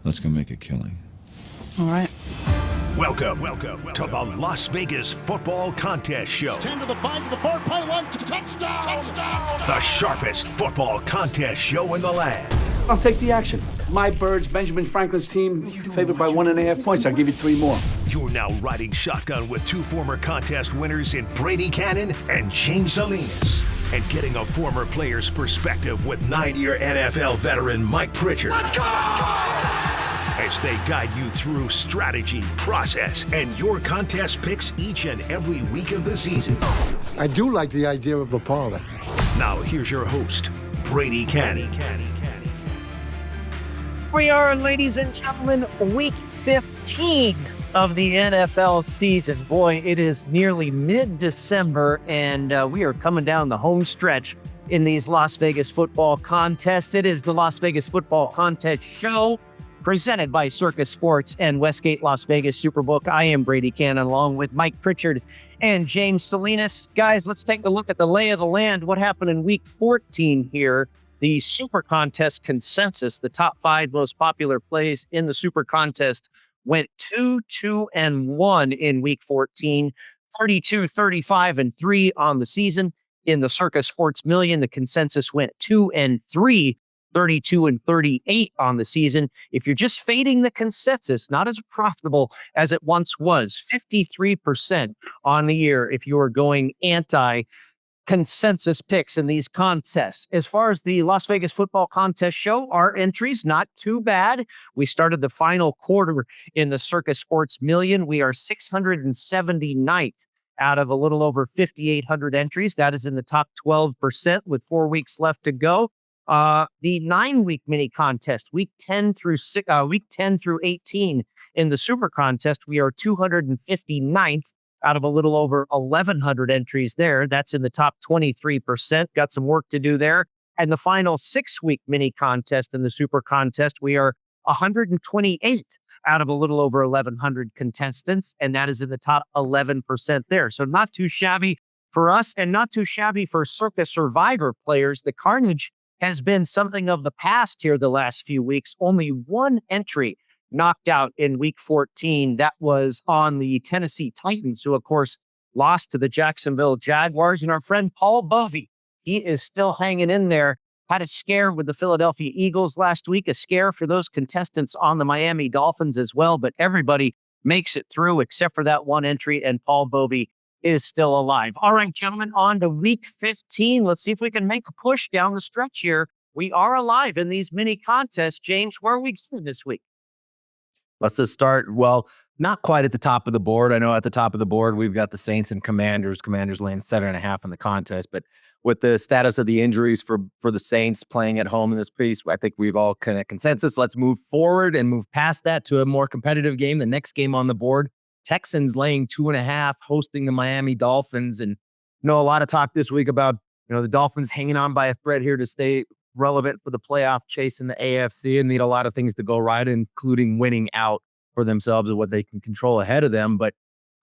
Let's go make a killing. All right. Welcome to the Las Vegas Football Contest Show. 10 to the 5 to the 4, play 1, touchdown! The sharpest football contest show in the land. I'll take the action. My Birds, Benjamin Franklin's team, favored by 1.5 points. I'll give you 3 more. You're now riding shotgun with 2 former contest winners in Brady Cannon and James Salinas. And getting a former player's perspective with 9-year NFL veteran Mike Pritchard. Let's go! As they guide you through strategy, process, and your contest picks each and every week of the season. I do like the idea of a parlay. Now here's your host, Brady Cannon. We are, ladies and gentlemen, week 15 of the NFL season. Boy, it is nearly mid-December, and we are coming down the home stretch in these Las Vegas football contests. It is the Las Vegas Football Contest Show, presented by Circa Sports and Westgate Las Vegas SuperBook. I am Brady Cannon, along with Mike Pritchard and James Salinas. Guys, let's take a look at the lay of the land. What happened in week 14 here? The Super Contest consensus, the top 5 most popular plays in the Super Contest, went 2-2-1 in week 14, 32, 35, and 3 on the season. In the Circa Sports Million, the consensus went 2-3, 32 and 38 on the season. If you're just fading the consensus, not as profitable as it once was, 53% on the year if you are going anti-consensus picks in these contests. As far as the Las Vegas Football Contest Show, our entries, not too bad. We started the final quarter in the Circa Sports Million. We are 679th out of a little over 5,800 entries. That is in the top 12% with 4 weeks left to go. The 9-week mini contest, week 10 through 18 in the Super Contest, we are 259th out of a little over 1,100 entries there. That's in the top 23%. Got some work to do there. And the final 6-week mini contest in the Super Contest, we are 128th out of a little over 1,100 contestants, and that is in the top 11% there. So not too shabby for us, and not too shabby for Circa Survivor players. The carnage has been something of the past here the last few weeks. Only 1 entry knocked out in week 14. That was on the Tennessee Titans, who, of course, lost to the Jacksonville Jaguars. And our friend Paul Bovey, he is still hanging in there. Had a scare with the Philadelphia Eagles last week, a scare for those contestants on the Miami Dolphins as well. But everybody makes it through except for that 1 entry, and Paul Bovey is still alive. All right, gentlemen, on to week 15. Let's see if we can make a push down the stretch here. We are alive in these mini contests. James, where are we going this week? Let's just start, well, not quite at the top of the board. I know at the top of the board, we've got the Saints and Commanders. Commanders laying 7.5 in the contest. But with the status of the injuries for the Saints playing at home in this piece, I think we've all kind of consensus. Let's move forward and move past that to a more competitive game. The next game on the board, Texans laying 2.5, hosting the Miami Dolphins. And a lot of talk this week about, the Dolphins hanging on by a thread here to stay relevant for the playoff chase in the AFC and need a lot of things to go right, including winning out for themselves and what they can control ahead of them. But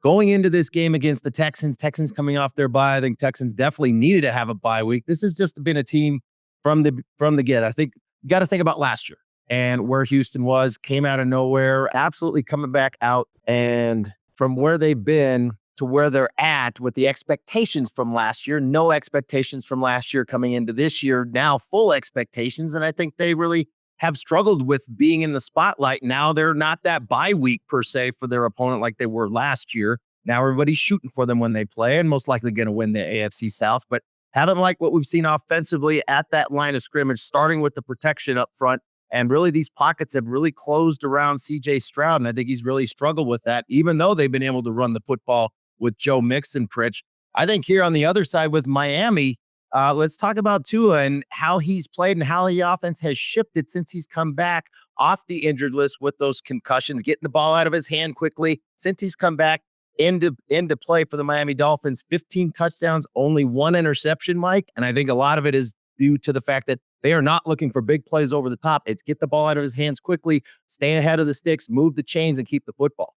going into this game against the Texans coming off their bye, I think Texans definitely needed to have a bye week. This has just been a team from the get. I think you got to think about last year and where Houston came out of nowhere, absolutely coming back out. And from where they've been to where they're at with the expectations from last year, no expectations from last year coming into this year, now full expectations. And I think they really have struggled with being in the spotlight. Now they're not that bye week per se for their opponent like they were last year. Now everybody's shooting for them when they play and most likely going to win the AFC South. But haven't liked what we've seen offensively at that line of scrimmage, starting with the protection up front. And really, these pockets have really closed around C.J. Stroud, and I think he's really struggled with that, even though they've been able to run the football with Joe Mixon, Pritch. I think here on the other side with Miami, let's talk about Tua and how he's played and how the offense has shifted since he's come back off the injured list with those concussions, getting the ball out of his hand quickly. Since he's come back into play for the Miami Dolphins, 15 touchdowns, only 1 interception, Mike. And I think a lot of it is due to the fact that they are not looking for big plays over the top. It's get the ball out of his hands quickly, stay ahead of the sticks, move the chains, and keep the football.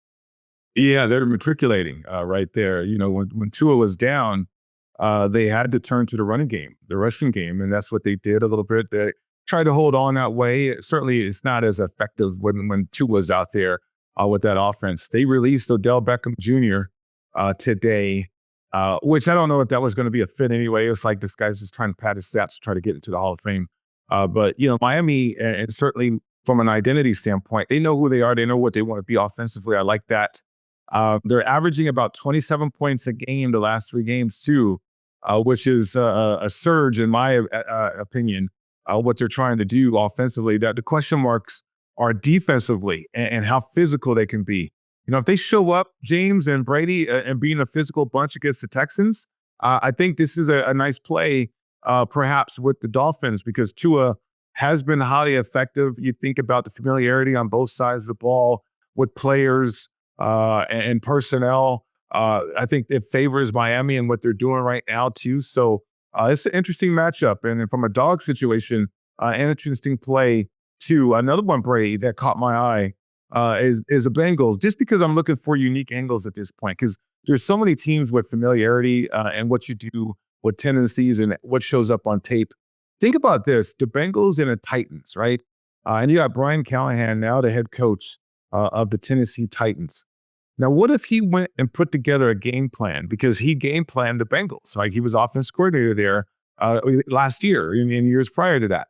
Yeah, they're matriculating right there. When Tua was down, they had to turn to the running game, the rushing game, and that's what they did a little bit. try to hold on that way. Certainly, it's not as effective when Tua's out there with that offense. They released Odell Beckham Jr. Today, which I don't know if that was going to be a fit anyway. It's like this guy's just trying to pad his stats to try to get into the Hall of Fame. But, Miami, and certainly from an identity standpoint, they know who they are. They know what they want to be offensively. I like that. They're averaging about 27 points a game the last 3 games, too, which is a surge, in my opinion, what they're trying to do offensively. That the question marks are defensively and how physical they can be. If they show up, James and Brady, and being a physical bunch against the Texans, I think this is a nice play, perhaps with the Dolphins, because Tua has been highly effective. You think about the familiarity on both sides of the ball with players and personnel. I think it favors Miami and what they're doing right now, too. So it's an interesting matchup. And from a dog situation, an interesting play, too. Another one, Brady, that caught my eye is the Bengals, just because I'm looking for unique angles at this point, because there's so many teams with familiarity and what you do with tendencies and what shows up on tape. Think about this, the Bengals and the Titans, right? And you got Brian Callahan, now the head coach of the Tennessee Titans. Now, what if he went and put together a game plan? Because he game planned the Bengals. Like, he was offense coordinator there last year and years prior to that.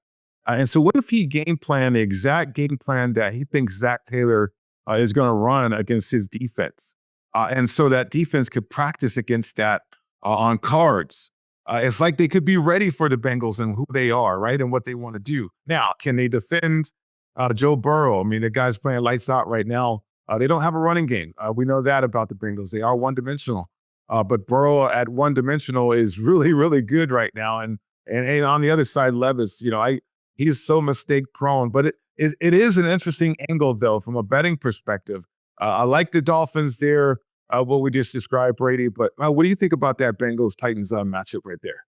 And so what if he game planned the exact game plan that he thinks Zach Taylor is going to run against his defense? And so that defense could practice against that on cards. It's like they could be ready for the Bengals and who they are, right, and what they want to do. Now, can they defend Joe Burrow? I mean, the guy's playing lights out right now. They don't have a running game. We know that about the Bengals. They are one-dimensional. But Burrow at one-dimensional is really, really good right now. And on the other side, Levis, he's so mistake-prone. But it is an interesting angle, though, from a betting perspective. I like the Dolphins there, what we just described, Brady. But what do you think about that Bengals-Titans matchup right there?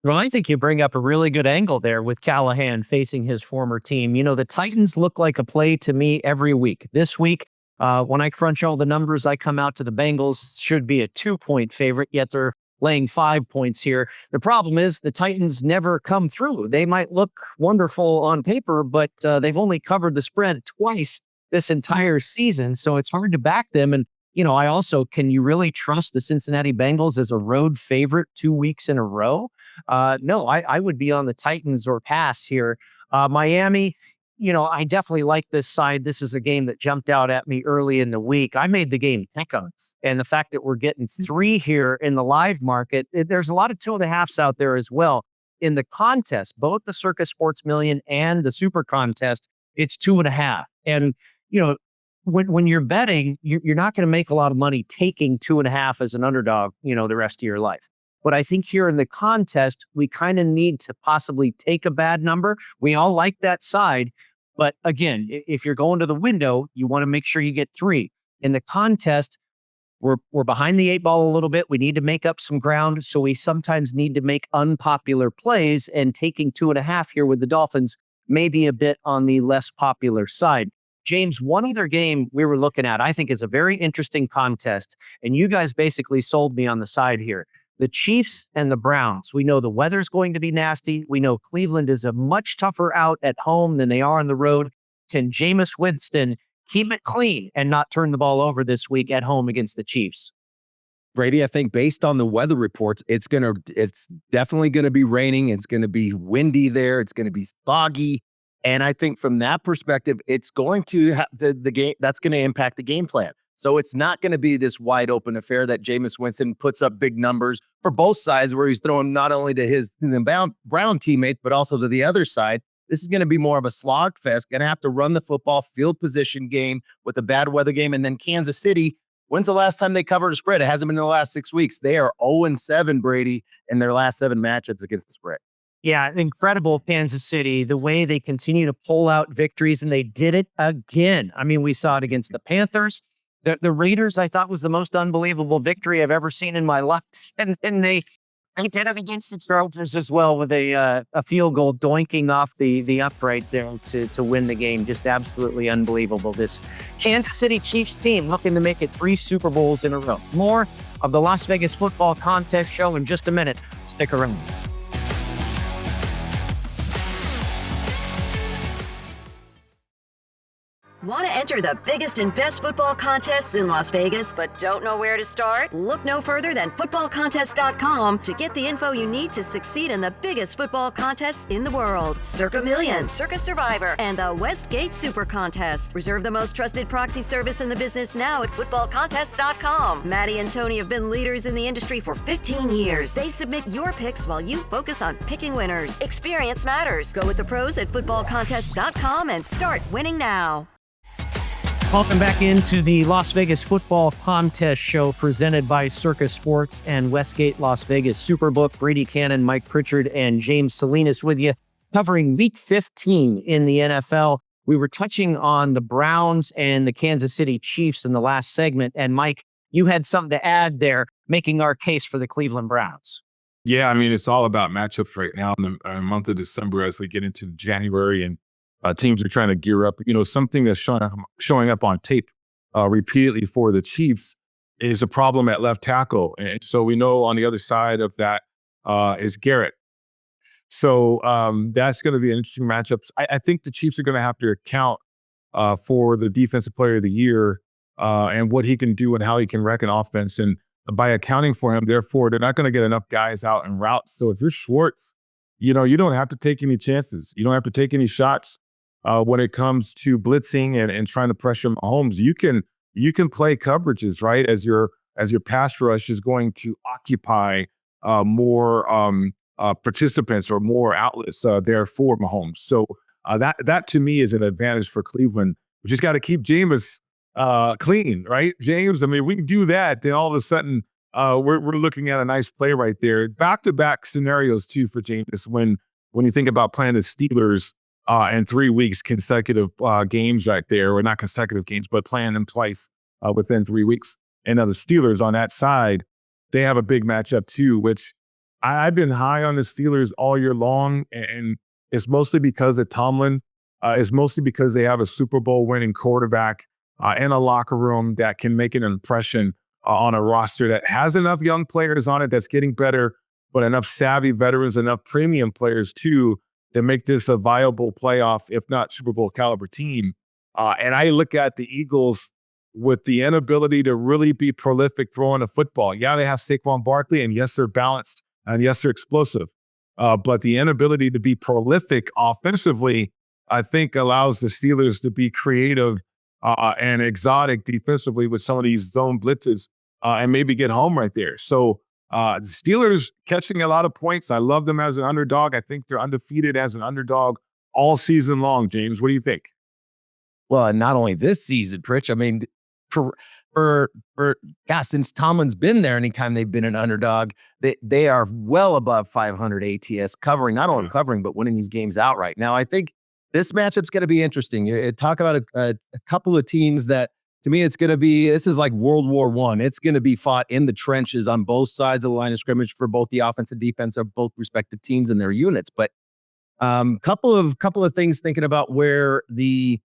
Well, I think you bring up a really good angle there with Callahan facing his former team. The Titans look like a play to me every week. This week, when I crunch all the numbers, I come out to the Bengals should be a 2-point favorite, yet they're laying 5 points here. The problem is the Titans never come through. They might look wonderful on paper, but they've only covered the spread twice this entire season, so it's hard to back them. And I also, can you really trust the Cincinnati Bengals as a road favorite 2 weeks in a row? No, I would be on the Titans or pass here. Miami, I definitely like this side. This is a game that jumped out at me early in the week. I made the game pick-ups, and the fact that we're getting 3 here in the live market, there's a lot of 2.5s out there as well. In the contest, both the Circa Sports Million and the Super Contest, it's 2.5. And, when you're betting, you're not going to make a lot of money taking 2.5 as an underdog, the rest of your life. But I think here in the contest, we kind of need to possibly take a bad number. We all like that side. But again, if you're going to the window, you want to make sure you get 3. In the contest, we're behind the 8 ball a little bit. We need to make up some ground. So we sometimes need to make unpopular plays, and taking 2.5 here with the Dolphins may be a bit on the less popular side. James, one other game we were looking at, I think, is a very interesting contest. And you guys basically sold me on the side here. The Chiefs and the Browns. We know the weather's going to be nasty. We know Cleveland is a much tougher out at home than they are on the road. Can Jameis Winston keep it clean and not turn the ball over this week at home against the Chiefs? Brady, I think based on the weather reports, it's definitely going to be raining. It's going to be windy there. It's going to be foggy. And I think from that perspective, it's going to have the game that's going to impact the game plan. So it's not going to be this wide open affair that Jameis Winston puts up big numbers for both sides, where he's throwing not only to the Brown teammates, but also to the other side. This is going to be more of a slog fest. Going to have to run the football, field position game with a bad weather game. And then Kansas City, when's the last time they covered a spread? It hasn't been in the last 6 weeks. They are 0-7, Brady, in their last 7 matchups against the spread. Yeah, incredible Kansas City, the way they continue to pull out victories, and they did it again. I mean, we saw it against the Panthers. The Raiders, I thought, was the most unbelievable victory I've ever seen in my life. And they did it against the Chargers as well, with a field goal doinking off the upright there to win the game. Just absolutely unbelievable. This Kansas City Chiefs team looking to make it 3 Super Bowls in a row. More of the Las Vegas Football Contest show in just a minute. Stick around. Want to enter the biggest and best football contests in Las Vegas, but don't know where to start? Look no further than footballcontest.com to get the info you need to succeed in the biggest football contests in the world. Circa Million, Circa Survivor, and the Westgate Super Contest. Reserve the most trusted proxy service in the business now at footballcontest.com. Maddie and Tony have been leaders in the industry for 15 years. They submit your picks while you focus on picking winners. Experience matters. Go with the pros at footballcontest.com and start winning now. Welcome back into the Las Vegas Football Contest Show presented by Circa Sports and Westgate Las Vegas SuperBook. Brady Cannon, Mike Pritchard, and James Salinas with you, covering Week 15 in the NFL. We were touching on the Browns and the Kansas City Chiefs in the last segment. And Mike, you had something to add there, making our case for the Cleveland Browns. Yeah, I mean, it's all about matchups right now in the month of December as we get into January, and teams are trying to gear up. Something that's showing up on tape repeatedly for the Chiefs is a problem at left tackle. And so we know on the other side of that is Garrett. So that's going to be an interesting matchup. I think the Chiefs are going to have to account for the Defensive Player of the Year and what he can do and how he can wreck an offense. And by accounting for him, therefore, they're not going to get enough guys out in routes. So if you're Schwartz, you don't have to take any chances. You don't have to take any shots. When it comes to blitzing and trying to pressure Mahomes, you can play coverages, right? As your pass rush is going to occupy more participants or more outlets there for Mahomes. So that to me is an advantage for Cleveland. We just got to keep Jameis clean, right? James, I mean, we can do that. Then all of a sudden, we're looking at a nice play right there. Back-to-back scenarios too for Jameis when you think about playing the Steelers. In 3 weeks, consecutive games right there, or not consecutive games, but playing them twice within 3 weeks. And now the Steelers on that side, they have a big matchup too, which I've been high on the Steelers all year long. And it's mostly because of Tomlin. It's mostly because they have a Super Bowl winning quarterback in a locker room that can make an impression on a roster that has enough young players on it that's getting better, but enough savvy veterans, enough premium players too, to make this a viable playoff, if not Super Bowl caliber team. And I look at the Eagles with the inability to really be prolific throwing the football. Yeah, they have Saquon Barkley, and yes, they're balanced, and yes, they're explosive. But the inability to be prolific offensively, I think, allows the Steelers to be creative and exotic defensively with some of these zone blitzes and maybe get home right there. So the Steelers catching a lot of points. I love them as an underdog. I think they're undefeated as an underdog all season long. James, what do you think? Well, and not only this season, Pritch. I mean, for since Tomlin's been there, anytime they've been an underdog, they are well above 500 ATS covering, not only covering, but winning these games outright. Now, I think this matchup's going to be interesting. You talk about a couple of teams that, to me, this is like World War I. It's going to be fought in the trenches on both sides of the line of scrimmage for both the offense and defense of both respective teams and their units. But couple of things thinking about where the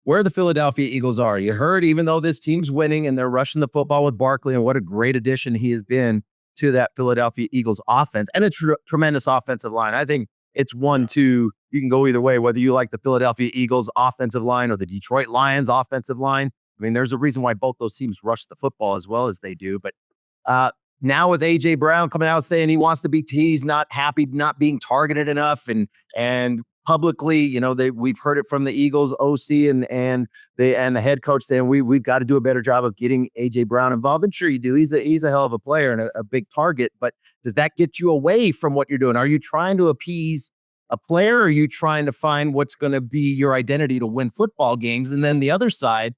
Philadelphia Eagles are. You heard, even though this team's winning and they're rushing the football with Barkley, and what a great addition he has been to that Philadelphia Eagles offense and a tremendous offensive line. I think it's 1-2. You can go either way, whether you like the Philadelphia Eagles offensive line or the Detroit Lions offensive line. I mean, there's a reason why both those teams rush the football as well as they do. But now with A.J. Brown coming out saying he wants to be teased, not happy, not being targeted enough, and publicly, we've heard it from the Eagles OC and the head coach saying we've got to do a better job of getting A.J. Brown involved. And sure you do. He's a hell of a player and a big target. But does that get you away from what you're doing? Are you trying to appease a player, or are you trying to find what's going to be your identity to win football games? And then the other side,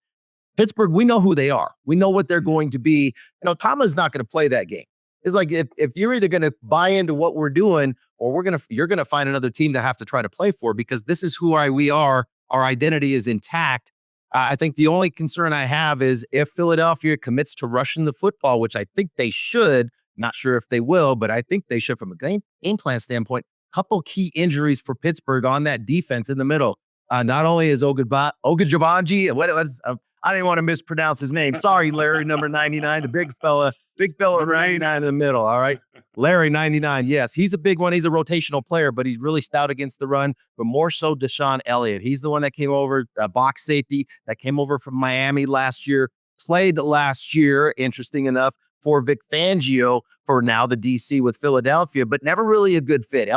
Pittsburgh, we know who they are. We know what they're going to be. Tomlin's not going to play that game. It's like if you're either going to buy into what we're doing, or you're going to find another team to have to try to play for, because this is who we are. Our identity is intact. I think the only concern I have is if Philadelphia commits to rushing the football, which I think they should. Not sure if they will, but I think they should from a game plan standpoint. Couple key injuries for Pittsburgh on that defense in the middle. Not only is Ogunjobanji, I didn't want to mispronounce his name. Sorry, Larry, number 99, the big fella Big fella, 99 in the middle. All right. Larry, 99. Yes, he's a big one. He's a rotational player, but he's really stout against the run, but more so Deshaun Elliott. He's the one that came over, box safety, that came over from Miami last year, played last year, interesting enough, for Vic Fangio for now the DC with Philadelphia, but never really a good fit.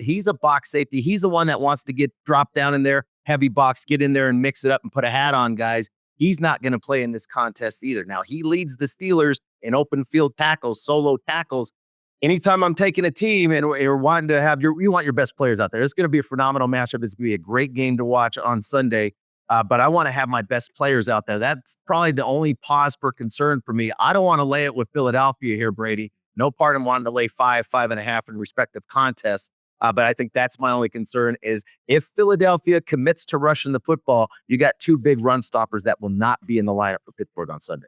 He's a box safety. He's the one that wants to get dropped down in there, heavy box, get in there and mix it up and put a hat on, guys. He's not going to play in this contest either. Now, he leads the Steelers in open field tackles, solo tackles. Anytime I'm taking a team and you're wanting to have you want your best players out there, it's going to be a phenomenal matchup. It's going to be a great game to watch on Sunday. But I want to have my best players out there. That's probably the only pause for concern for me. I don't want to lay it with Philadelphia here, Brady. No part in wanting to lay 5.5 in respective contests. But I think that's my only concern is if Philadelphia commits to rushing the football, you got two big run stoppers that will not be in the lineup for Pittsburgh on Sunday.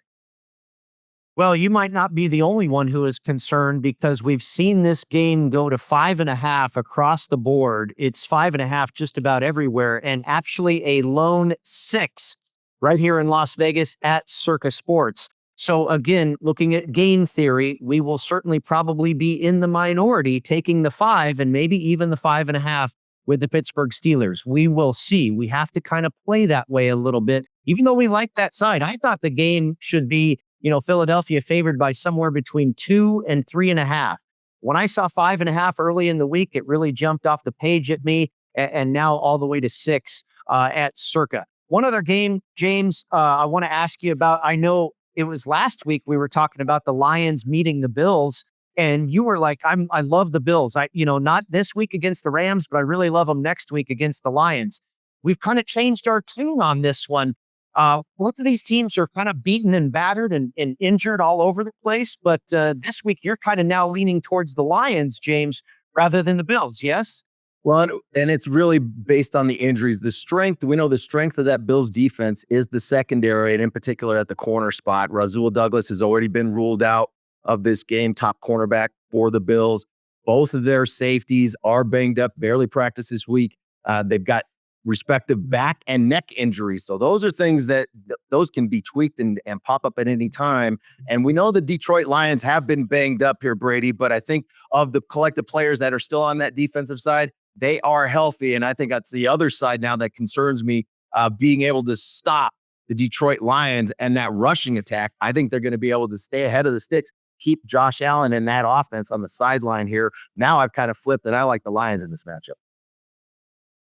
Well, you might not be the only one who is concerned because we've seen this game go to 5.5 across the board. It's 5.5 just about everywhere, and actually a lone 6 right here in Las Vegas at Circa Sports. So again, looking at game theory, we will certainly probably be in the minority taking the 5 and maybe even the 5.5 with the Pittsburgh Steelers. We will see. We have to kind of play that way a little bit, even though we like that side. I thought the game should be, Philadelphia favored by somewhere between 2 and 3.5. When I saw 5.5 early in the week, it really jumped off the page at me, and now all the way to 6 at Circa. One other game, James, I want to ask you about. I know it was last week we were talking about the Lions meeting the Bills, and you were like, I love the Bills. Not this week against the Rams, but I really love them next week against the Lions. We've kind of changed our tune on this one. Both of these teams are kind of beaten and battered and injured all over the place. But this week, you're kind of now leaning towards the Lions, James, rather than the Bills, yes? Well, and it's really based on the injuries. We know the strength of that Bills defense is the secondary, and in particular at the corner spot. Rasul Douglas has already been ruled out of this game, top cornerback for the Bills. Both of their safeties are banged up, barely practiced this week. They've got respective back and neck injuries. So those are things that those can be tweaked and pop up at any time. And we know the Detroit Lions have been banged up here, Brady, but I think of the collective players that are still on that defensive side, they are healthy. And I think that's the other side now that concerns me, being able to stop the Detroit Lions and that rushing attack. I think they're going to be able to stay ahead of the sticks, keep Josh Allen in that offense on the sideline here. Now I've kind of flipped and I like the Lions in this matchup.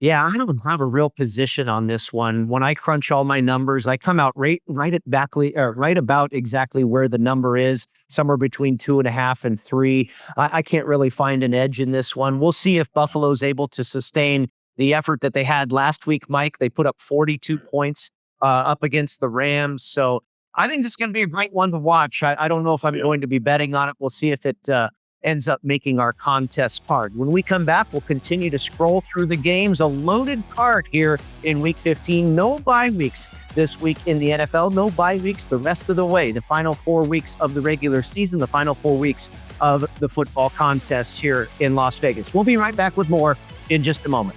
Yeah, I don't have a real position on this one. When I crunch all my numbers, I come out right about exactly where the number is, somewhere between 2.5 and 3. I can't really find an edge in this one. We'll see if Buffalo's able to sustain the effort that they had last week, Mike. They put up 42 points up against the Rams. So I think this is going to be a great one to watch. I don't know if I'm going to be betting on it. We'll see if it ends up making our contest card. When we come back, we'll continue to scroll through the games. A loaded card here in Week 15. No bye weeks this week in the NFL. No bye weeks the rest of the way. The final 4 weeks of the regular season, the final 4 weeks of the football contests here in Las Vegas. We'll be right back with more in just a moment.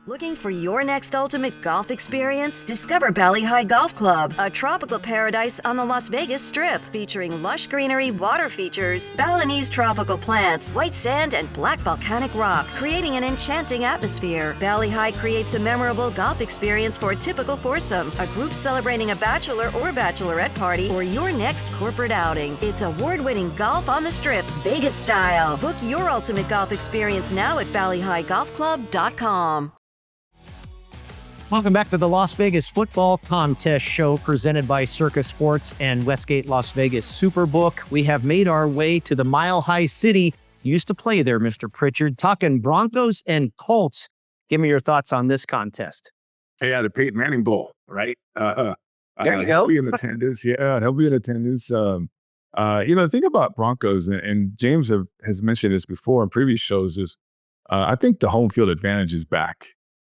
Looking for your next ultimate golf experience? Discover Valley High Golf Club, a tropical paradise on the Las Vegas Strip, featuring lush greenery, water features, Balinese tropical plants, white sand, and black volcanic rock, creating an enchanting atmosphere. Valley High creates a memorable golf experience for a typical foursome, a group celebrating a bachelor or bachelorette party, or your next corporate outing. It's award-winning golf on the Strip, Vegas style. Book your ultimate golf experience now at valleyhighgolfclub.com. Welcome back to the Las Vegas Football Contest Show presented by Circa Sports and Westgate Las Vegas SuperBook. We have made our way to the Mile High City. You used to play there, Mr. Pritchard. Talking Broncos and Colts. Give me your thoughts on this contest. Yeah, the Peyton Manning Bowl, right? There you go. He'll be in attendance. Yeah, he'll be in attendance. The thing about Broncos, and James has mentioned this before in previous shows, is I think the home field advantage is back.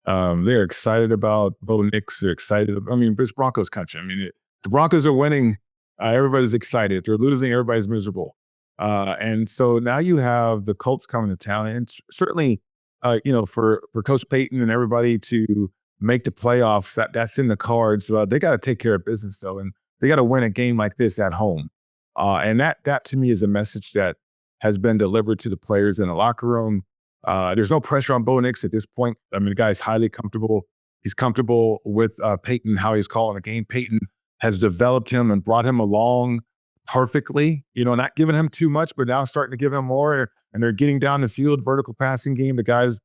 They're excited about Bo Nix. They're excited. It's Broncos country. The Broncos are winning. Everybody's excited. They're losing. Everybody's miserable. And so now you have the Colts coming to town. And certainly, for Coach Payton and everybody to make the playoffs. That's in the cards. They got to take care of business though, and they got to win a game like this at home. And that to me is a message that has been delivered to the players in the locker room. There's no pressure on Bo Nix at this point. I mean, the guy's highly comfortable. He's comfortable with Peyton, how he's calling the game. Peyton has developed him and brought him along perfectly, not giving him too much, but now starting to give him more. And they're getting down the field, vertical passing game. The guy's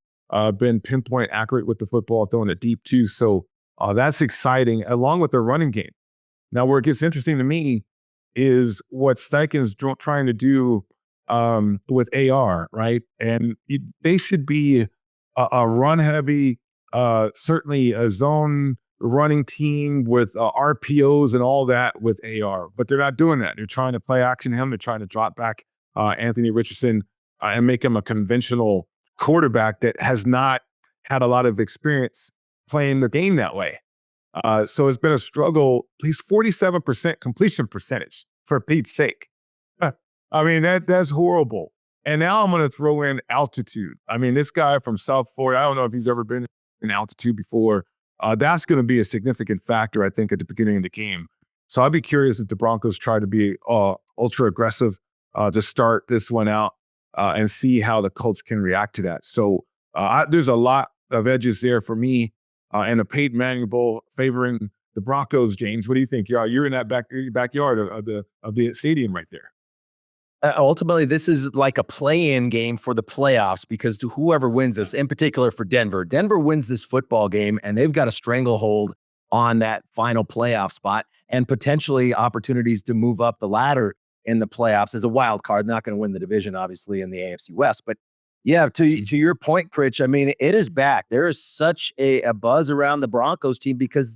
been pinpoint accurate with the football, throwing it deep too. So that's exciting, along with the running game. Now, where it gets interesting to me is what Steichen's trying to do with AR, right? And they should be a run-heavy, certainly a zone running team with RPOs and all that with AR, but they're not doing that. They're trying to play action him. They're trying to drop back Anthony Richardson and make him a conventional quarterback that has not had a lot of experience playing the game that way. So it's been a struggle. He's 47% completion percentage, for Pete's sake. I mean, that's horrible. And now I'm going to throw in altitude. I mean, this guy from South Florida, I don't know if he's ever been in altitude before. That's going to be a significant factor, I think, at the beginning of the game. So I'd be curious if the Broncos try to be ultra aggressive to start this one out and see how the Colts can react to that. So there's a lot of edges there for me and a Peyton Manning Bowl favoring the Broncos. James, what do you think? You're in that backyard of the stadium right there. Ultimately, this is like a play-in game for the playoffs because whoever wins this, in particular for Denver wins this football game and they've got a stranglehold on that final playoff spot and potentially opportunities to move up the ladder in the playoffs as a wild card. Not going to win the division, obviously, in the AFC West. But yeah, to your point, Pritch, I mean, it is back. There is such a buzz around the Broncos team because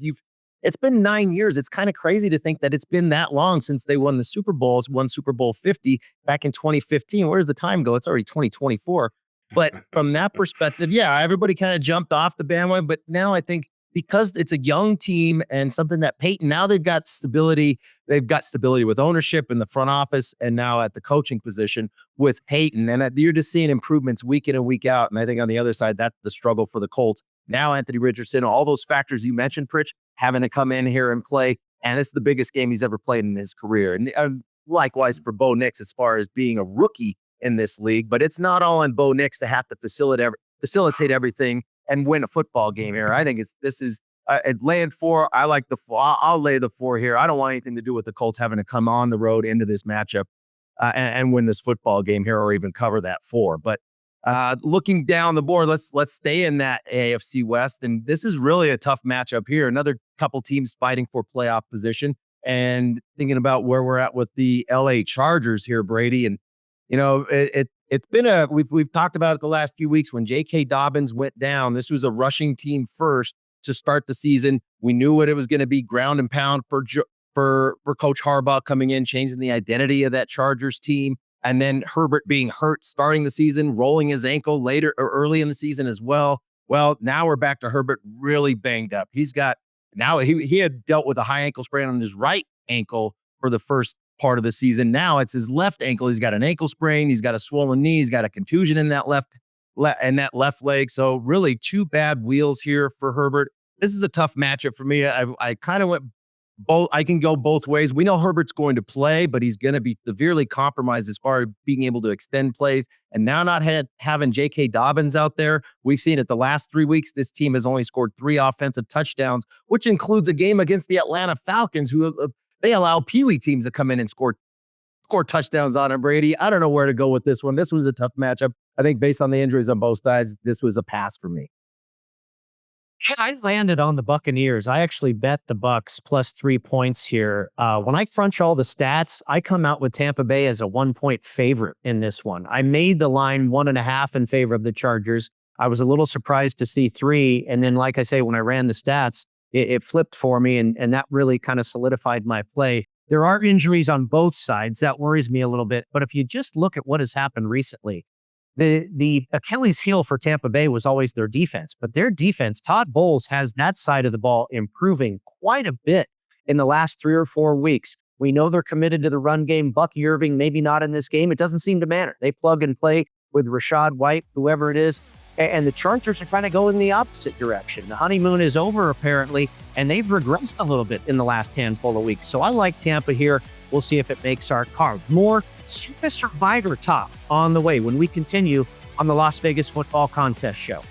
it's been 9 years. It's kind of crazy to think that it's been that long since they won the Super Bowls, won Super Bowl 50 back in 2015. Where does the time go? It's already 2024. But from that perspective, yeah, everybody kind of jumped off the bandwagon. But now I think because it's a young team and something that Peyton, now they've got stability. They've got stability with ownership in the front office and now at the coaching position with Peyton. And you're just seeing improvements week in and week out. And I think on the other side, that's the struggle for the Colts. Now Anthony Richardson, all those factors you mentioned, Pritch, having to come in here and play. And this is the biggest game he's ever played in his career. And likewise for Bo Nix as far as being a rookie in this league. But it's not all on Bo Nix to have to facilitate everything and win a football game here. I think this is laying 4. I like the 4. I'll lay the 4 here. I don't want anything to do with the Colts having to come on the road into this matchup and win this football game here or even cover that 4. But looking down the board, let's stay in that AFC West. And this is really a tough matchup here. Another couple teams fighting for playoff position and thinking about where we're at with the LA Chargers here, Brady. And, it's been we've talked about it the last few weeks when J.K. Dobbins went down. This was a rushing team first to start the season. We knew what it was going to be, ground and pound for Coach Harbaugh coming in, changing the identity of that Chargers team. And then Herbert being hurt, starting the season, rolling his ankle later or early in the season as well. Well, now we're back to Herbert really banged up. He had dealt with a high ankle sprain on his right ankle for the first part of the season. Now it's his left ankle. He's got an ankle sprain. He's got a swollen knee. He's got a contusion in that left leg. So really 2 bad wheels here for Herbert. This is a tough matchup for me. I kind of went both. I can go both ways. We know Herbert's going to play, but he's going to be severely compromised as far as being able to extend plays. And now not having J.K. Dobbins out there, we've seen it the last 3 weeks. This team has only scored 3 offensive touchdowns, which includes a game against the Atlanta Falcons, who they allow Pee-wee teams to come in and score touchdowns on him, Brady. I don't know where to go with this one. This was a tough matchup. I think based on the injuries on both sides, this was a pass for me. I landed on the Buccaneers. I actually bet the Bucs plus 3 points here. When I crunch all the stats, I come out with Tampa Bay as a 1-point favorite in this one. I made the line 1.5 in favor of the Chargers. I was a little surprised to see 3. And then, like I say, when I ran the stats, it flipped for me. And that really kind of solidified my play. There are injuries on both sides. That worries me a little bit. But if you just look at what has happened recently, the Achilles heel for Tampa Bay was always their defense, but their defense, Todd Bowles has that side of the ball improving quite a bit in the last 3 or 4 weeks. We know they're committed to the run game. Bucky Irving, maybe not in this game. It doesn't seem to matter. They plug and play with Rashad White, whoever it is. And the Chargers are trying to go in the opposite direction. The honeymoon is over, apparently, and they've regressed a little bit in the last handful of weeks. So I like Tampa here. We'll see if it makes our card. More Circa Survivor talk on the way when we continue on the Las Vegas Football Contest Show.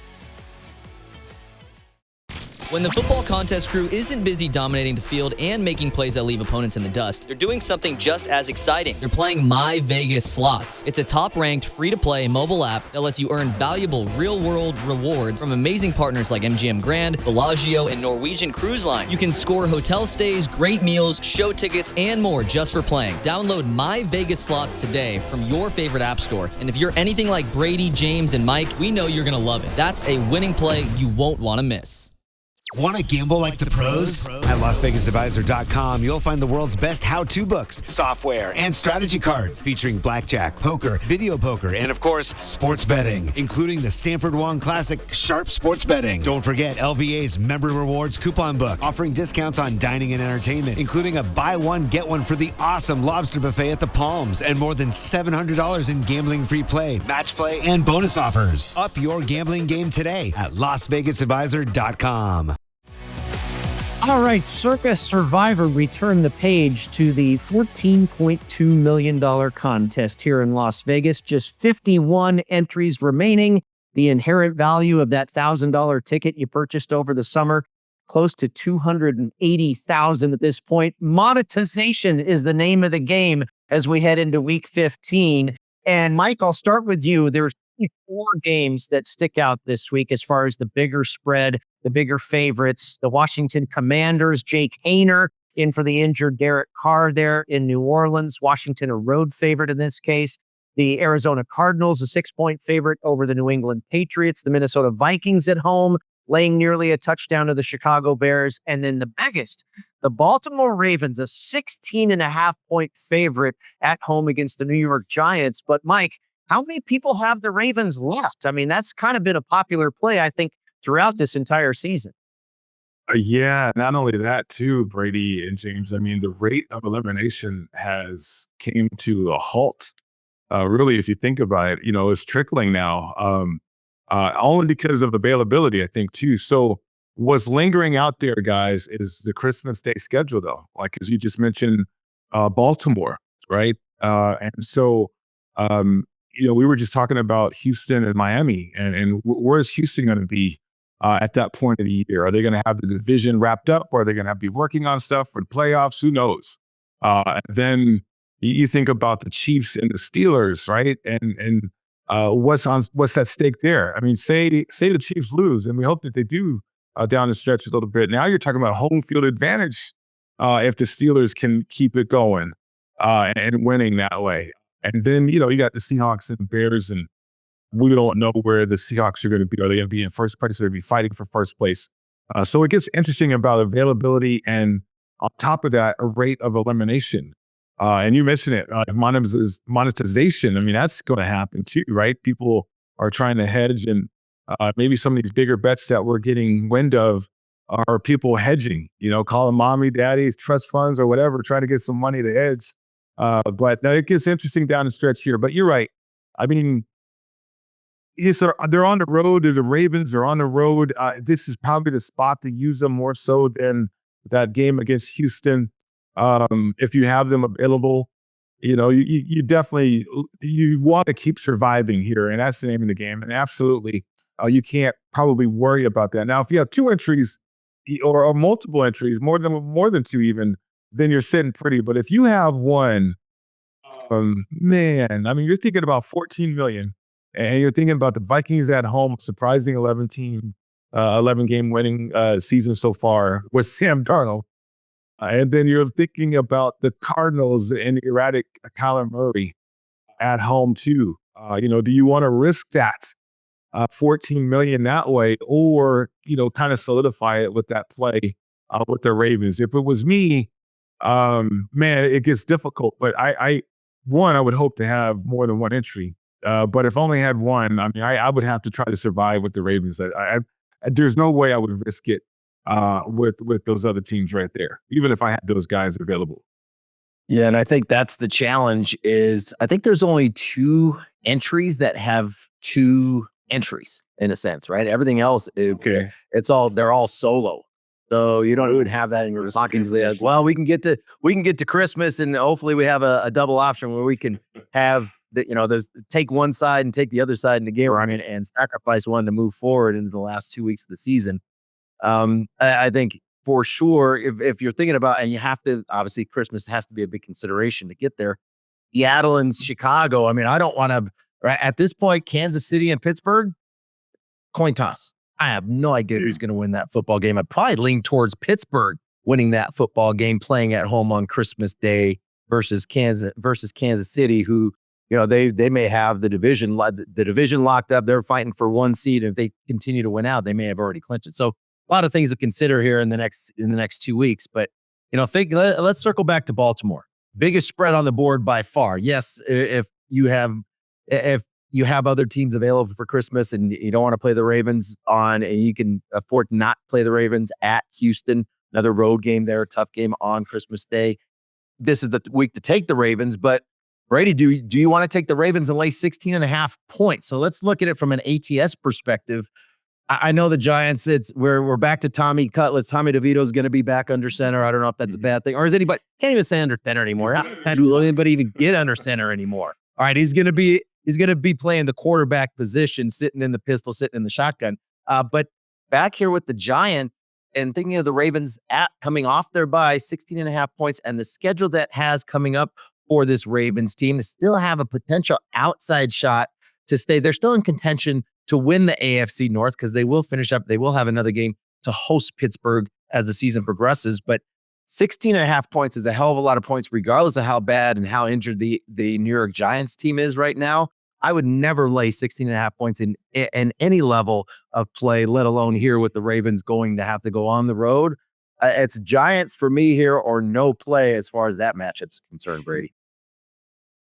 When the football contest crew isn't busy dominating the field and making plays that leave opponents in the dust, they're doing something just as exciting. They're playing My Vegas Slots. It's a top-ranked, free-to-play mobile app that lets you earn valuable real-world rewards from amazing partners like MGM Grand, Bellagio, and Norwegian Cruise Line. You can score hotel stays, great meals, show tickets, and more just for playing. Download My Vegas Slots today from your favorite app store. And if you're anything like Brady, James, and Mike, we know you're going to love it. That's a winning play you won't want to miss. Want to gamble like the pros? At LasVegasAdvisor.com, you'll find the world's best how-to books, software, and strategy cards featuring blackjack, poker, video poker, and of course, sports betting, including the Stanford Wong Classic Sharp Sports Betting. Don't forget LVA's Member Rewards coupon book, offering discounts on dining and entertainment, including a buy one, get one for the awesome lobster buffet at the Palms, and more than $700 in gambling-free play, match play, and bonus offers. Up your gambling game today at LasVegasAdvisor.com. All right, Circa Survivor returned the page to the $14.2 million contest here in Las Vegas. Just 51 entries remaining. The inherent value of that $1,000 ticket you purchased over the summer, close to $280,000 at this point. Monetization is the name of the game as we head into week 15. And Mike, I'll start with you. There's 4 games that stick out this week as far as the bigger spread, the bigger favorites. The Washington Commanders, Jake Haener in for the injured Derek Carr there in New Orleans. Washington, a road favorite in this case. The Arizona Cardinals, a 6-point favorite over the New England Patriots. The Minnesota Vikings at home, laying nearly a touchdown to the Chicago Bears. And then the biggest, the Baltimore Ravens, a 16.5-point favorite at home against the New York Giants. But Mike, how many people have the Ravens left? I mean, that's kind of been a popular play, I think, throughout this entire season. Yeah, not only that too, Brady and James. I mean, the rate of elimination has came to a halt. Really, if you think about it, it's trickling now. Only because of availability, I think too. So what's lingering out there, guys, is the Christmas Day schedule, though. Like as you just mentioned, Baltimore, right? And so we were just talking about Houston and Miami, and where's Houston going to be at that point of the year? Are they going to have the division wrapped up, or are they going to be working on stuff for the playoffs? Who knows? Then you think about the Chiefs and the Steelers, right? And what's at stake there? I mean, say the Chiefs lose, and we hope that they do down the stretch a little bit. Now you're talking about home field advantage if the Steelers can keep it going and winning that way. And then, you got the Seahawks and Bears, and we don't know where the Seahawks are going to be. Are they going to be in first place, or are they going to be fighting for first place? So it gets interesting about availability, and on top of that, a rate of elimination. And you mentioned it, monetization. I mean, that's going to happen too, right? People are trying to hedge, and maybe some of these bigger bets that we're getting wind of are people hedging, calling mommy, daddy, trust funds, or whatever, trying to get some money to hedge. But now it gets interesting down the stretch here. But you're right. I mean, they're on the road. The Ravens are on the road. This is probably the spot to use them more so than that game against Houston. If you have them available, you definitely want to keep surviving here, and that's the name of the game. And absolutely, you can't probably worry about that. Now, if you have 2 entries or multiple entries, more than 2 even, then you're sitting pretty. But if you have one, man, I mean, you're thinking about 14 million, and you're thinking about the Vikings at home, surprising 11 game winning season so far with Sam Darnold. And then you're thinking about the Cardinals and the erratic Kyler Murray at home too. Do you want to risk that 14 million that way, or kind of solidify it with that play with the Ravens? If it was me, man, it gets difficult. But I would hope to have more than 1 entry. But if I only had 1, I mean, I would have to try to survive with the Ravens. There's no way I would risk it with those other teams right there, even if I had those guys available. Yeah, and I think that's the challenge is I think there's only 2 entries that have 2 entries. in a sense, right? Everything else, they're all solo. So you don't even have that in your stockings. Like, well, we can get to Christmas, and hopefully we have a double option where we can have take one side and take the other side in the game and sacrifice one to move forward into the last 2 weeks of the season. I think for sure, if you're thinking about, and you have to, obviously Christmas has to be a big consideration to get there. Seattle and Chicago. I mean, I don't want to, right at this point, Kansas City and Pittsburgh, coin toss. I have no idea who's going to win that football game. I'd probably lean towards Pittsburgh winning that football game, playing at home on Christmas Day versus Kansas City, who, they may have the division locked up. They're fighting for one seed. If they continue to win out, they may have already clinched it. So a lot of things to consider here in the next 2 weeks. But let's circle back to Baltimore. Biggest spread on the board by far. Yes, if you have other teams available for Christmas and you don't want to play the Ravens and you can afford to not play the Ravens at Houston, another road game there, tough game on Christmas Day. This is the week to take the Ravens, but Brady, do you want to take the Ravens and lay 16.5 points? So let's look at it from an ATS perspective. I know the Giants, we're back to Tommy Cutlets. Tommy DeVito is going to be back under center. I don't know if that's a bad thing. Or is anybody, can't even say under center anymore. How do anybody even get under center anymore? All right, he's going to be playing the quarterback position, sitting in the pistol, sitting in the shotgun. But back here with the Giants and thinking of the Ravens coming off their bye, 16.5 points, and the schedule that has coming up for this Ravens team to still have a potential outside shot to stay. They're still in contention to win the AFC North because they will finish up. They will have another game to host Pittsburgh as the season progresses. But 16.5 points is a hell of a lot of points, regardless of how bad and how injured the New York Giants team is right now. I would never lay 16.5 points in any level of play, let alone here with the Ravens going to have to go on the road. It's Giants for me here or no play as far as that matchup's concerned, Brady.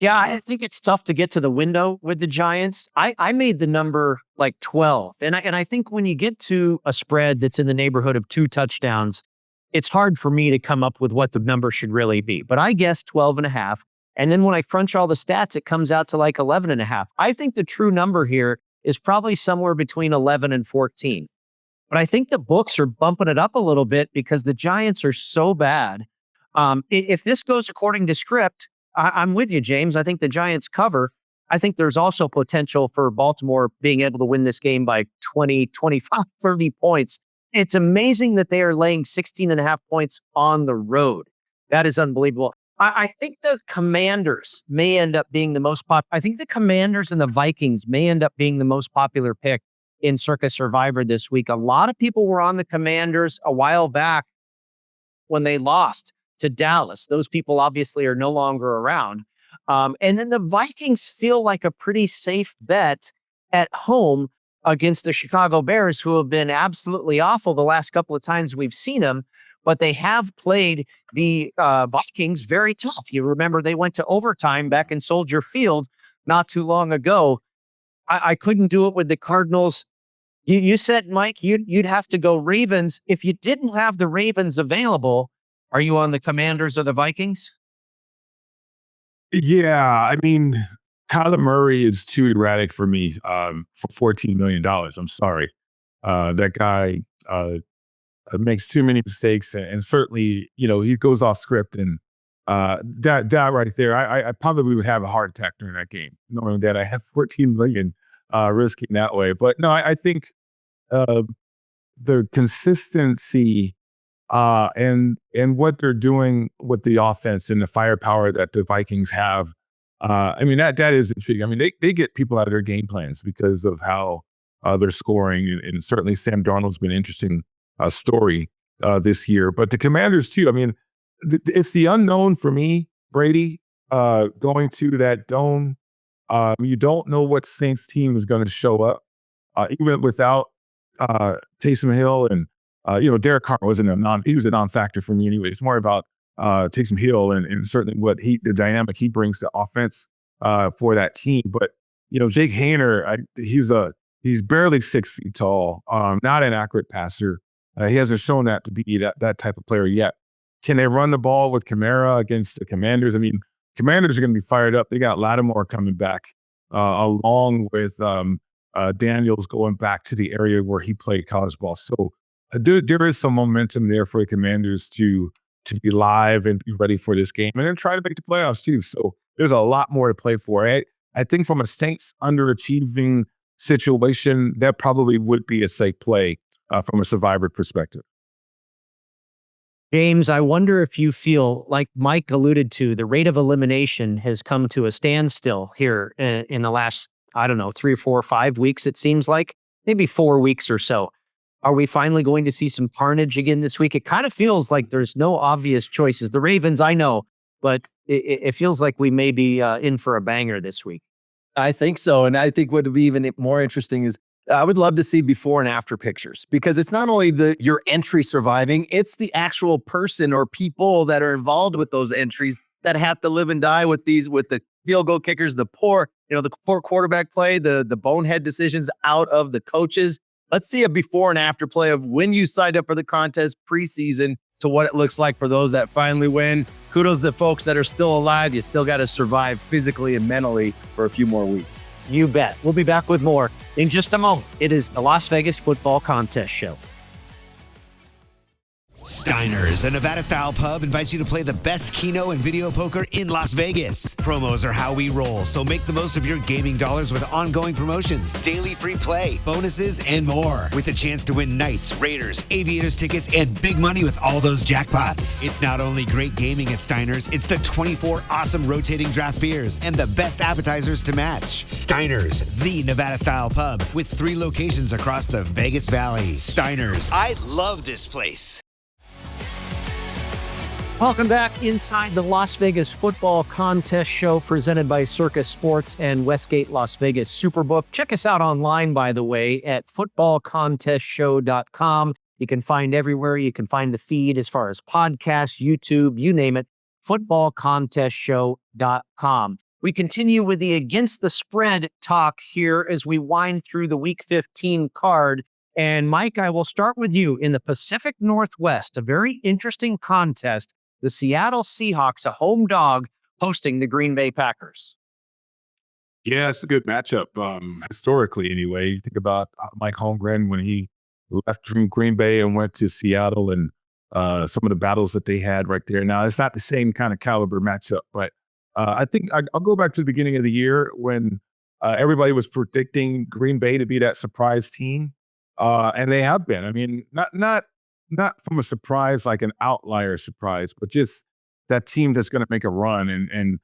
Yeah, I think it's tough to get to the window with the Giants. I made the number like 12. And I think when you get to a spread that's in the neighborhood of 2 touchdowns, it's hard for me to come up with what the number should really be. But I guess 12.5. And then when I crunch all the stats, it comes out to like 11.5. I think the true number here is probably somewhere between 11 and 14. But I think the books are bumping it up a little bit because the Giants are so bad. If this goes according to script, I'm with you, James. I think the Giants cover. I think there's also potential for Baltimore being able to win this game by 20, 25, 30 points. It's amazing that they are laying 16.5 points on the road. That is unbelievable. I think the Commanders may end up being the most popular. I think the Commanders and the Vikings may end up being the most popular pick in Circa Survivor this week. A lot of people were on the Commanders a while back when they lost to Dallas. Those people obviously are no longer around. And then the Vikings feel like a pretty safe bet at home against the Chicago Bears, who have been absolutely awful the last couple of times we've seen them. But they have played the Vikings very tough. You remember they went to overtime back in Soldier Field not too long ago. I couldn't do it with the Cardinals. You said, Mike, you'd have to go Ravens. If you didn't have the Ravens available, are you on the Commanders or the Vikings? Yeah, I mean, Kyler Murray is too erratic for me for $14 million. I'm sorry. That guy makes too many mistakes, and certainly, he goes off script, and that right there, I probably would have a heart attack during that game, knowing that I have 14 million risking that way. But no, I think the consistency and what they're doing with the offense and the firepower that the Vikings have, I mean, that is intriguing. I mean, they get people out of their game plans because of how they're scoring, and certainly Sam Darnold's been an interesting story this year. But the Commanders too. I mean, it's the unknown for me, Brady, going to that dome. You don't know what Saints team is going to show up, even without Taysom Hill and Derek Carr was a non-factor for me anyway. It's more about Taysom Hill and certainly the dynamic he brings to offense for that team. But Jake Haener, he's barely 6 feet tall, not an accurate passer. He hasn't shown that to be that type of player yet. Can they run the ball with Kamara against the Commanders? I mean, Commanders are going to be fired up. They got Lattimore coming back, along with Daniels going back to the area where he played college ball. So there is some momentum there for the Commanders to be live and be ready for this game and then try to make the playoffs too. So there's a lot more to play for. I think from a Saints underachieving situation, that probably would be a safe play from a Survivor perspective. James, I wonder if you feel, like Mike alluded to, the rate of elimination has come to a standstill here in the last, 3 or 4 or 5 weeks, it seems like. Maybe 4 weeks or so. Are we finally going to see some carnage again this week? It kind of feels like there's no obvious choices. The Ravens, I know, but it feels like we may be in for a banger this week. I think so. And I think what would be even more interesting is I would love to see before and after pictures, because it's not only your entry surviving, it's the actual person or people that are involved with those entries that have to live and die with the field goal kickers, the poor quarterback play, the bonehead decisions out of the coaches. Let's see a before and after play of when you signed up for the contest preseason to what it looks like for those that finally win. Kudos to folks that are still alive. You still got to survive physically and mentally for a few more weeks. You bet. We'll be back with more in just a moment. It is the Las Vegas Football Contest Show. Steiner's, a Nevada-style pub, invites you to play the best keno and video poker in Las Vegas. Promos are how we roll, so make the most of your gaming dollars with ongoing promotions, daily free play, bonuses, and more. With a chance to win Knights, Raiders, Aviators tickets, and big money with all those jackpots. It's not only great gaming at Steiner's, it's the 24 awesome rotating draft beers and the best appetizers to match. Steiner's, the Nevada-style pub, with 3 locations across the Vegas Valley. Steiner's, I love this place. Welcome back inside the Las Vegas Football Contest Show, presented by Circa Sports and Westgate Las Vegas SuperBook. Check us out online, by the way, at footballcontestshow.com. You can find everywhere. You can find the feed as far as podcasts, YouTube, you name it, footballcontestshow.com. We continue with the Against the Spread talk here as we wind through the Week 15 card. And Mike, I will start with you. In the Pacific Northwest, a very interesting contest. The Seattle Seahawks, a home dog, hosting the Green Bay Packers. Yeah, it's a good matchup. Historically, anyway, you think about Mike Holmgren when he left Green Bay and went to Seattle, and some of the battles that they had right there. Now, it's not the same kind of caliber matchup, but I think I'll go back to the beginning of the year when everybody was predicting Green Bay to be that surprise team, and they have been. I mean, not from a surprise, like an outlier surprise, but just that team that's going to make a run and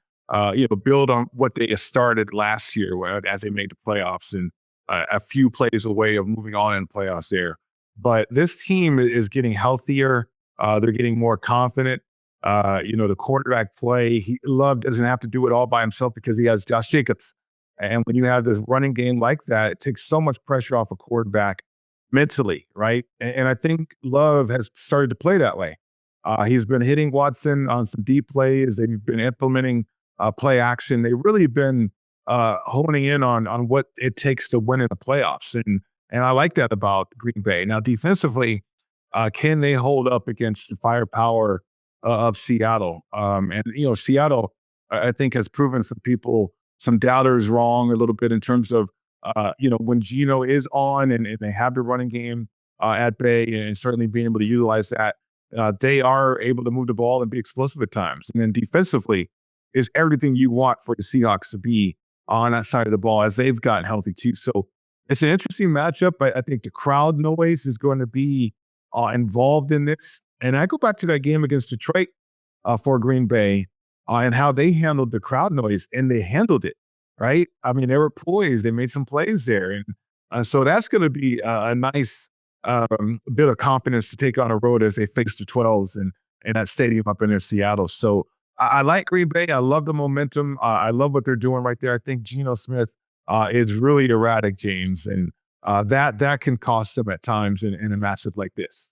build on what they started last year as they made the playoffs and a few plays away of moving on in the playoffs there. But this team is getting healthier. They're getting more confident. The quarterback play, Love doesn't have to do it all by himself because he has Josh Jacobs. And when you have this running game like that, it takes so much pressure off a quarterback mentally, right? And I think Love has started to play that way. He's been hitting Watson on some deep plays. They've been implementing play action. They've really been honing in on what it takes to win in the playoffs. And I like that about Green Bay. Now, defensively, can they hold up against the firepower of Seattle? Seattle, I think, has proven some doubters wrong a little bit in terms of when Geno is on and they have the running game at bay and certainly being able to utilize that, they are able to move the ball and be explosive at times. And then defensively is everything you want for the Seahawks to be on that side of the ball as they've gotten healthy too. So it's an interesting matchup. I think the crowd noise is going to be involved in this. And I go back to that game against Detroit for Green Bay and how they handled the crowd noise, and they handled it. Right? I mean, they were poised. They made some plays there. And so that's going to be a nice bit of confidence to take on the road as they face the 12s and that stadium up in Seattle. So I like Green Bay. I love the momentum. I love what they're doing right there. I think Geno Smith is really erratic, James. And that can cost them at times in a matchup like this.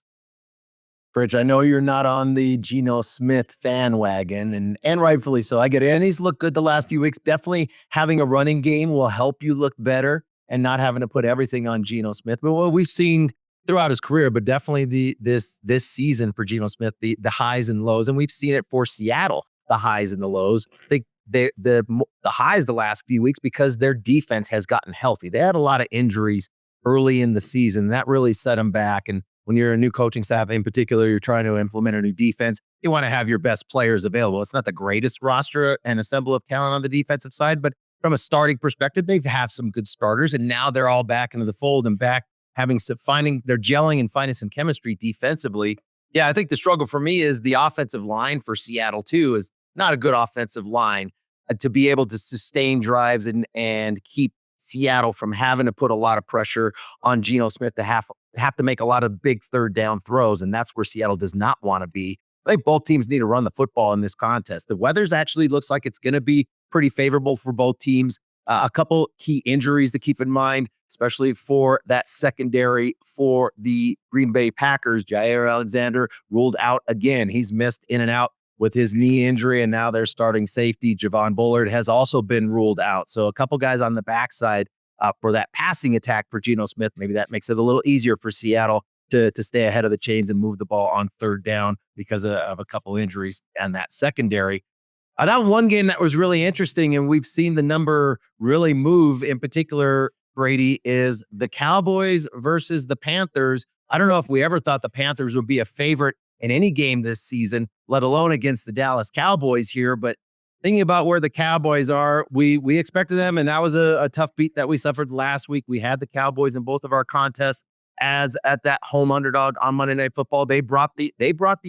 Rich, I know you're not on the Geno Smith fan wagon, and rightfully so. I get it. And he's looked good the last few weeks. Definitely having a running game will help you look better and not having to put everything on Geno Smith. But what we've seen throughout his career, but definitely this season for Geno Smith, the highs and lows. And we've seen it for Seattle, the highs and the lows. I think the highs the last few weeks because their defense has gotten healthy. They had a lot of injuries early in the season. That really set them back. And when you're a new coaching staff, in particular, you're trying to implement a new defense, you want to have your best players available. It's not the greatest roster and assemble of talent on the defensive side, but from a starting perspective, they have some good starters, and now they're all back into the fold and back having some they're gelling and finding some chemistry defensively. Yeah, I think the struggle for me is the offensive line for Seattle too is not a good offensive line to be able to sustain drives and keep Seattle from having to put a lot of pressure on Geno Smith to have to make a lot of big third down throws, and that's where Seattle does not want to be. I think both teams need to run the football in this contest. The weather's actually looks like it's going to be pretty favorable for both teams. A couple key injuries to keep in mind, especially for that secondary for the Green Bay Packers. Jair Alexander ruled out again. He's missed in and out with his knee injury, and now their starting safety, Javon Bullard, has also been ruled out. So a couple guys on the backside for that passing attack for Geno Smith. Maybe that makes it a little easier for Seattle to stay ahead of the chains and move the ball on third down because of a couple injuries and that secondary. That one game that was really interesting, and we've seen the number really move in particular, Brady, is the Cowboys versus the Panthers. I don't know if we ever thought the Panthers would be a favorite in any game this season, let alone against the Dallas Cowboys here. But thinking about where the Cowboys are, we expected them, and that was a tough beat that we suffered last week. We had the Cowboys in both of our contests as at that home underdog on Monday Night Football. They brought the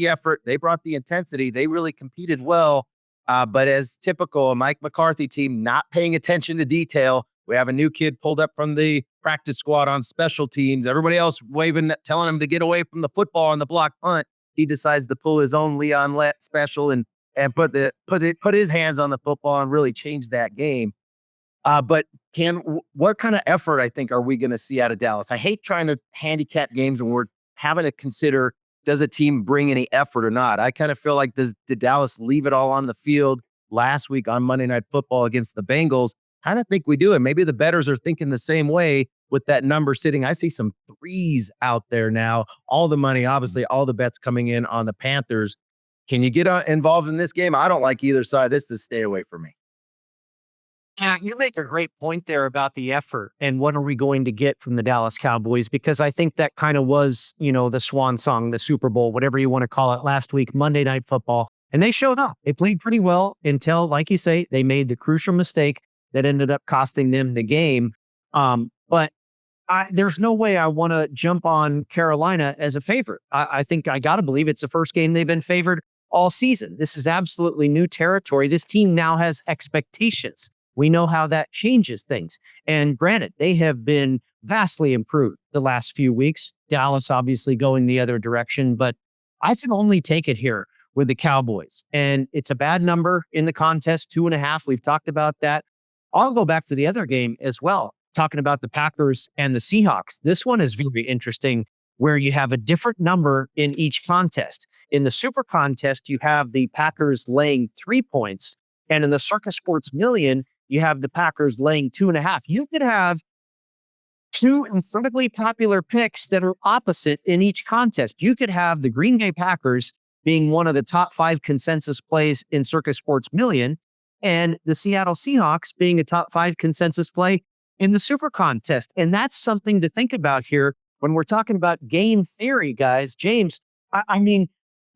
effort, they brought the intensity, they really competed well. But as typical, a Mike McCarthy team not paying attention to detail. We have a new kid pulled up from the practice squad on special teams. Everybody else waving, telling him to get away from the football on the block punt. He decides to pull his own Leon Lett special and put his hands on the football and really change that game. But what kind of effort I think are we going to see out of Dallas? I hate trying to handicap games when we're having to consider, does a team bring any effort or not? I kind of feel like did Dallas leave it all on the field last week on Monday Night Football against the Bengals? I don't think we do. And maybe the bettors are thinking the same way with that number sitting. I see some threes out there now. All the money, obviously, all the bets coming in on the Panthers. Can you get involved in this game? I don't like either side. This is stay away from me. Yeah, you make a great point there about the effort and what are we going to get from the Dallas Cowboys, because I think that kind of was, the swan song, the Super Bowl, whatever you want to call it, last week, Monday Night Football. And they showed up. They played pretty well until, like you say, they made the crucial mistake that ended up costing them the game. But there's no way I want to jump on Carolina as a favorite. I think I got to believe it's the first game they've been favored all season. This is absolutely new territory. This team now has expectations. We know how that changes things. And granted, they have been vastly improved the last few weeks. Dallas obviously going the other direction, but I can only take it here with the Cowboys. And it's a bad number in the contest, 2.5. We've talked about that. I'll go back to the other game as well, talking about the Packers and the Seahawks. This one is very interesting where you have a different number in each contest. In the Super Contest, you have the Packers laying 3 points. And in the Circa Sports Million, you have the Packers laying 2.5. You could have two incredibly popular picks that are opposite in each contest. You could have the Green Bay Packers being one of the top 5 consensus plays in Circa Sports Million, and the Seattle Seahawks being a top 5 consensus play in the Super Contest. And that's something to think about here when we're talking about game theory, guys. James, I mean,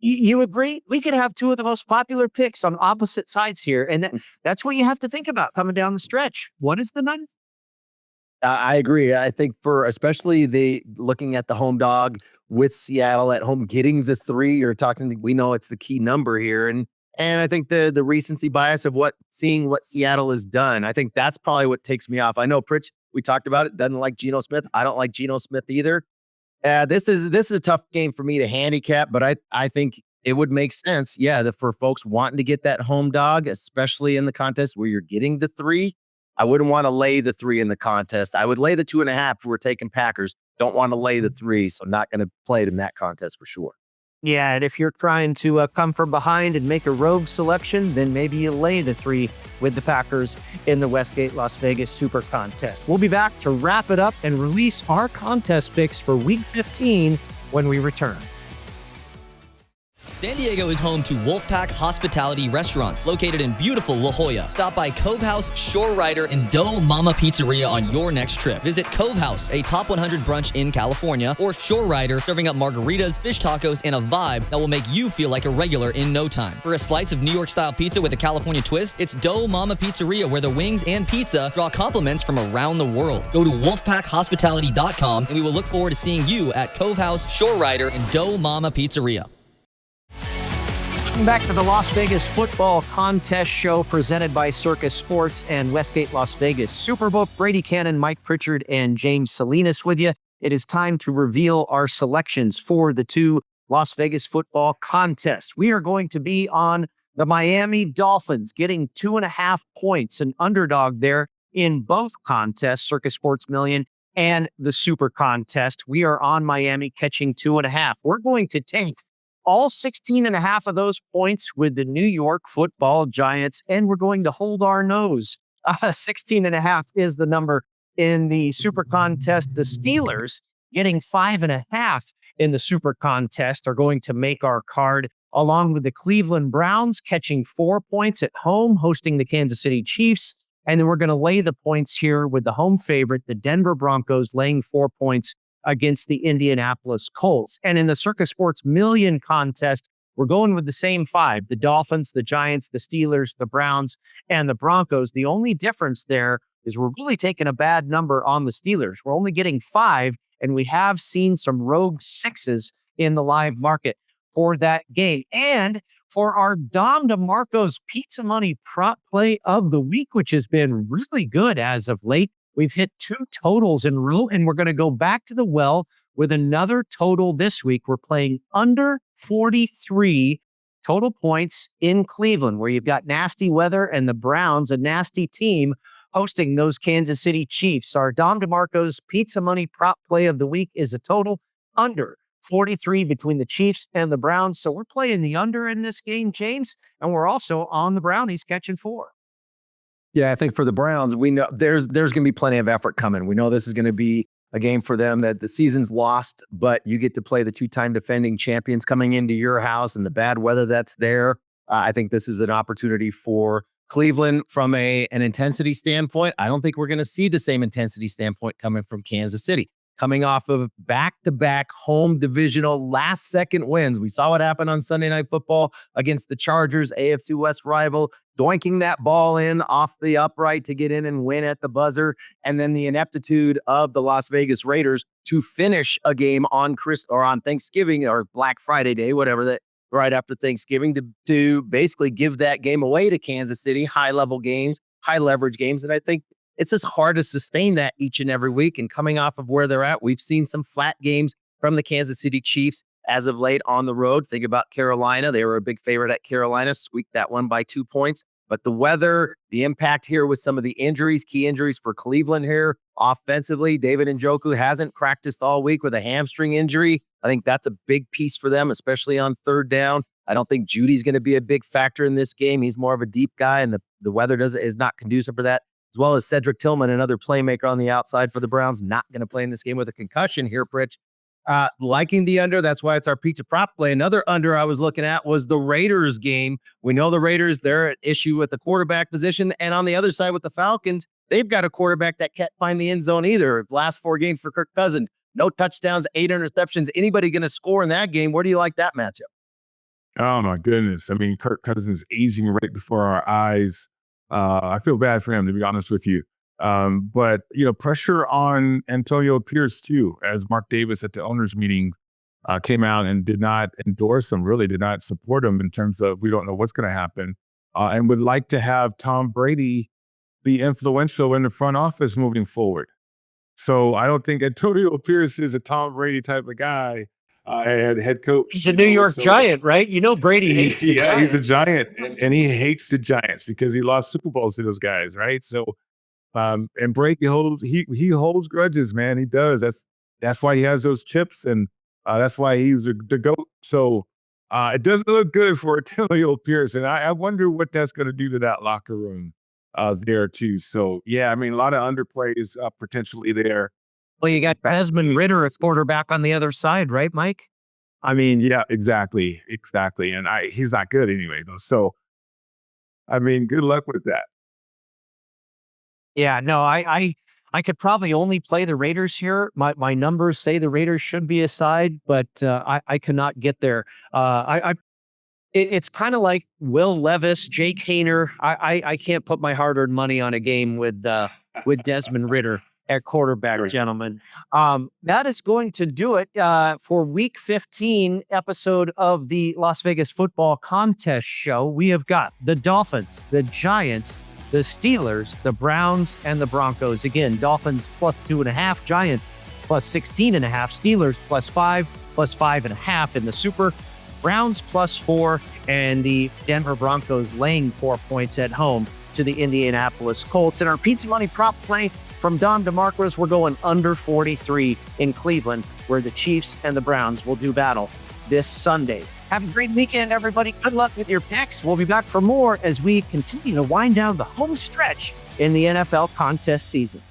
you agree? We could have two of the most popular picks on opposite sides here. And that's what you have to think about coming down the stretch. What is the number? I agree. I think for especially looking at the home dog with Seattle at home, getting the 3, we know it's the key number here. And I think the recency bias of seeing what Seattle has done, I think that's probably what takes me off. I know Pritch, we talked about it, doesn't like Geno Smith. I don't like Geno Smith either. This is a tough game for me to handicap, but I think it would make sense, for folks wanting to get that home dog, especially in the contest where you're getting the 3. I wouldn't want to lay the 3 in the contest. I would lay the 2.5 if we're taking Packers. Don't want to lay the 3, so not going to play it in that contest for sure. Yeah, and if you're trying to come from behind and make a rogue selection, then maybe you lay the 3 with the Packers in the Westgate Las Vegas Super Contest. We'll be back to wrap it up and release our contest picks for Week 15 when we return. San Diego is home to Wolfpack Hospitality Restaurants, located in beautiful La Jolla. Stop by Cove House, Shore Rider, and Dough Mama Pizzeria on your next trip. Visit Cove House, a top 100 brunch in California, or Shore Rider, serving up margaritas, fish tacos, and a vibe that will make you feel like a regular in no time. For a slice of New York-style pizza with a California twist, it's Dough Mama Pizzeria, where the wings and pizza draw compliments from around the world. Go to wolfpackhospitality.com, and we will look forward to seeing you at Cove House, Shore Rider, and Dough Mama Pizzeria. Welcome back to the Las Vegas Football Contest Show presented by Circa Sports and Westgate Las Vegas SuperBook. Brady Cannon, Mike Pritchard, and James Salinas with you. It is time to reveal our selections for the two Las Vegas Football Contests. We are going to be on the Miami Dolphins, getting 2.5 points, an underdog there in both contests, Circa Sports Million and the Super Contest. We are on Miami catching 2.5. We're going to take all 16.5 of those points with the New York Football Giants, and we're going to hold our nose. 16.5 is the number in the Super Contest. The Steelers getting 5.5 in the Super Contest are going to make our card, along with the Cleveland Browns catching 4 points at home, hosting the Kansas City Chiefs. And then we're going to lay the points here with the home favorite, the Denver Broncos, laying 4 points against the Indianapolis Colts. And in the Circa Sports Million Contest, we're going with the same 5, the Dolphins, the Giants, the Steelers, the Browns, and the Broncos. The only difference there is we're really taking a bad number on the Steelers. We're only getting 5, and we have seen some rogue 6s in the live market for that game. And for our Dom DeMarco's Pizza Money prop play of the week, which has been really good as of late, we've hit 2 totals in a row, and we're going to go back to the well with another total this week. We're playing under 43 total points in Cleveland, where you've got nasty weather and the Browns, a nasty team, hosting those Kansas City Chiefs. Our Dom DeMarco's Pizza Money prop play of the week is a total under 43 between the Chiefs and the Browns. So we're playing the under in this game, James, and we're also on the Brownies catching 4. Yeah, I think for the Browns, we know there's going to be plenty of effort coming. We know this is going to be a game for them that the season's lost, but you get to play the 2-time defending champions coming into your house and the bad weather that's there. I think this is an opportunity for Cleveland from an intensity standpoint. I don't think we're going to see the same intensity standpoint coming from Kansas City, coming off of back-to-back home divisional last-second wins. We saw what happened on Sunday Night Football against the Chargers, AFC West rival, doinking that ball in off the upright to get in and win at the buzzer, and then the ineptitude of the Las Vegas Raiders to finish a game on Thanksgiving or Black Friday day, whatever that, right after Thanksgiving, to basically give that game away to Kansas City. High-level games, high-leverage games, and I think it's just hard to sustain that each and every week. And coming off of where they're at, we've seen some flat games from the Kansas City Chiefs as of late on the road. Think about Carolina. They were a big favorite at Carolina, squeaked that one by 2 points. But the weather, the impact here with some of the injuries, key injuries for Cleveland here offensively. David Njoku hasn't practiced all week with a hamstring injury. I think that's a big piece for them, especially on third down. I don't think Judy's going to be a big factor in this game. He's more of a deep guy, and the weather is not conducive for that. As well as Cedric Tillman, another playmaker on the outside for the Browns, not going to play in this game with a concussion here, Pritch. Liking the under. That's why it's our pizza prop play. Another under I was looking at was the Raiders game. We know the Raiders, they're at issue with the quarterback position. And on the other side with the Falcons, they've got a quarterback that can't find the end zone either. Last 4 games for Kirk Cousins, no touchdowns, 8 interceptions. Anybody going to score in that game? Where do you like that matchup? Oh, my goodness. I mean, Kirk Cousins aging right before our eyes. I feel bad for him, to be honest with you. But, pressure on Antonio Pierce, too, as Mark Davis at the owners' meeting came out and did not endorse him, really did not support him in terms of we don't know what's going to happen, and would like to have Tom Brady be influential in the front office moving forward. So I don't think Antonio Pierce is a Tom Brady type of guy. Head coach. He's a New York Giant, right? Brady hates the Giants. He's a Giant, and he hates the Giants because he lost Super Bowls to those guys, right? So, and Brady he holds grudges, man. He does. That's why he has those chips, and that's why he's the GOAT. So, it doesn't look good for Antonio Pierce, and I wonder what that's going to do to that locker room there too. So, yeah, I mean, a lot of underplays potentially there. Well, you got Desmond Ridder as quarterback on the other side, right, Mike? I mean, yeah, exactly. And he's not good anyway, though. So, I mean, good luck with that. Yeah, no, I could probably only play the Raiders here. My numbers say the Raiders should be a side, but I cannot get there. It's kind of like Will Levis, Jake Hayner. I can't put my hard-earned money on a game with Desmond Ridder at quarterback, gentlemen. That is going to do it for Week 15 episode of the Las Vegas Football Contest Show. We have got the Dolphins, the Giants, the Steelers, the Browns, and the Broncos. Again, Dolphins +2.5, Giants +16.5, Steelers +5, +5.5 in the Super, Browns +4, and the Denver Broncos laying 4 points at home to the Indianapolis Colts. And our Pizza Money prop play from Dom DeMarcos, we're going under 43 in Cleveland, where the Chiefs and the Browns will do battle this Sunday. Have a great weekend, everybody. Good luck with your picks. We'll be back for more as we continue to wind down the home stretch in the NFL contest season.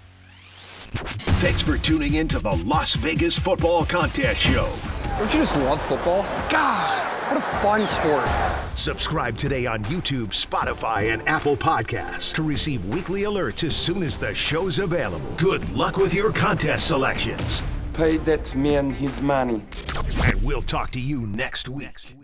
Thanks for tuning in to the Las Vegas Football Contest Show. Don't you just love football? God, what a fun sport. Subscribe today on YouTube, Spotify, and Apple Podcasts to receive weekly alerts as soon as the show's available. Good luck with your contest selections. Pay that man his money. And we'll talk to you next week.